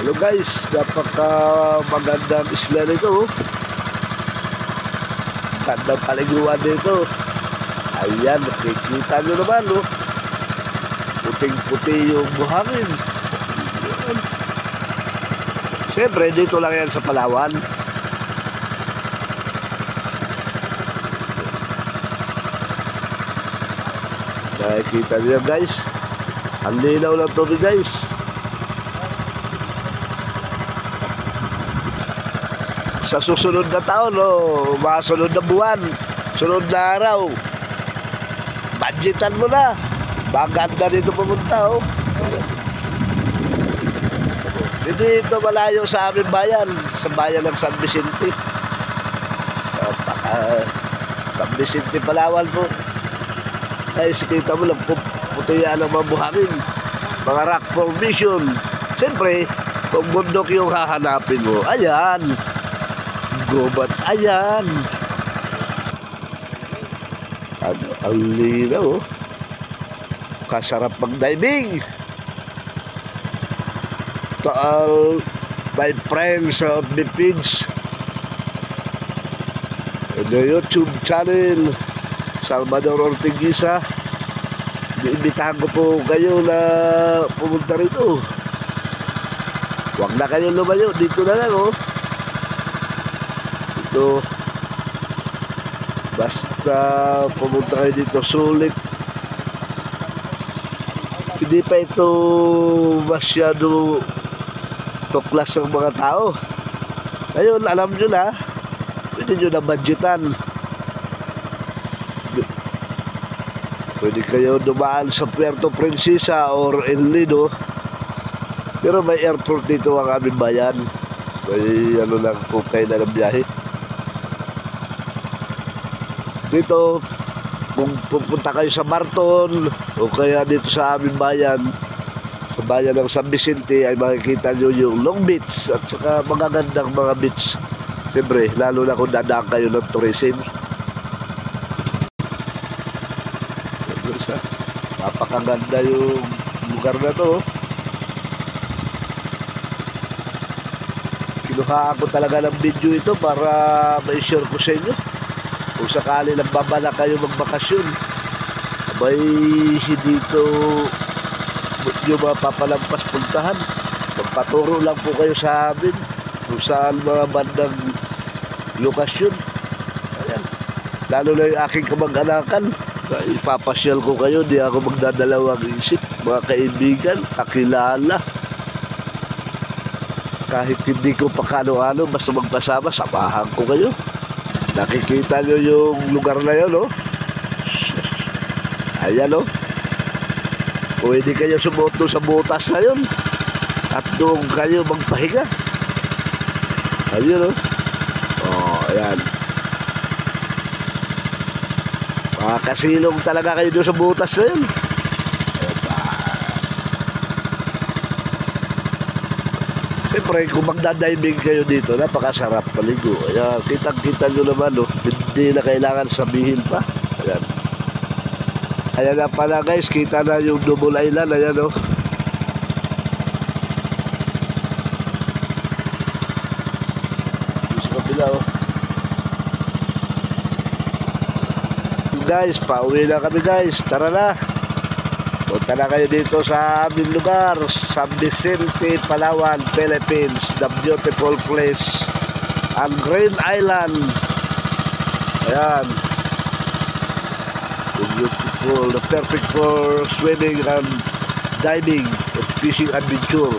So guys, napaka magandang isla nito. Gandang paliguan dito. Ayan, nakikita nyo naman, oh. Puting-puti yung buhangin. Siyempre, dito lang yan sa Palawan. Nakikita nyo guys. Ang linaw ng tubig guys. Sa susunod na taon, oh, mga sunod na buwan, sunod na araw, budgetan mo na. Maganda dito pumunta, oh. Hindi ito malayo sa aming bayan, sa bayan ng San Vicente. San Vicente, Palawan po. Ay, sikita mo lang, putihan ang mga buhangin, mga rock formation. Siyempre, kung bundok yung hahanapin mo, ayan, gubat, ayan. Ang linaw, oh. Kasarap mag-diving. To all my friends of the page, the YouTube channel Salvador Ortiguisa, iimbitahan ko po kayo na pumunta rito. Huwag na kayo lumayo, dito na lang, oh. Ito, basta pumunta kayo dito, sulit. Hindi pa ito masyado tuklas ng mga tao. Ayun, alam nyo na, pwede nyo na budgetan. Pwede kayo dumaan sa Puerto Princesa or El Nido. Pero may airport dito ang aming bayan. May ano lang kung kayo na ng biyahe. Dito, kung pupunta kayo sa Marton o kaya dito sa aming bayan, sa bayan ng San Vicente, ay makikita nyo yung Long Beach at saka magagandang mga beach. Siyempre, lalo na kung dadaan kayo ng tourism. Napakaganda yung lugar na to. Kinuha ko talaga ng video ito para ma-share ko sa inyo. Kung sakali lang babala kayo magbakasyon, abay dito nyo mapapalampas puntahan. Magpaturo lang po kayo sa amin kung saan mga bandang lokasyon. Ayan. Lalo na yung aking kamag-anakan, ipapasyal ko kayo, di ako magdadalawang isip. Mga kaibigan, kakilala, kahit hindi ko pa kano-ano, basta magpasama, samahan ko kayo. Nakikita nyo yung lugar na yun, oh. Ayan, oh. Pwede kayo sumuto sa butas na yun at doon kayo magpahinga. Ayun, oh. Oh, ayan. Makasilong talaga kayo doon sa butas na yun. Siyempre, kung magdadiving kayo dito, napakasarap maligo. Ayan, kitang-kita nyo naman, oh. Hindi na kailangan sabihin pa. Ayan. Ayan na pala guys, kita na yung Double Island. Ayan, oh. Sa kapila, oh. Guys, pauwi na kami guys. Tara na. Punta na kayo dito sa aming lugar, San Vicente, Palawan, Philippines. The beautiful place, ang Green Island. Ayan. Beautiful, the perfect for swimming and diving and fishing adventure.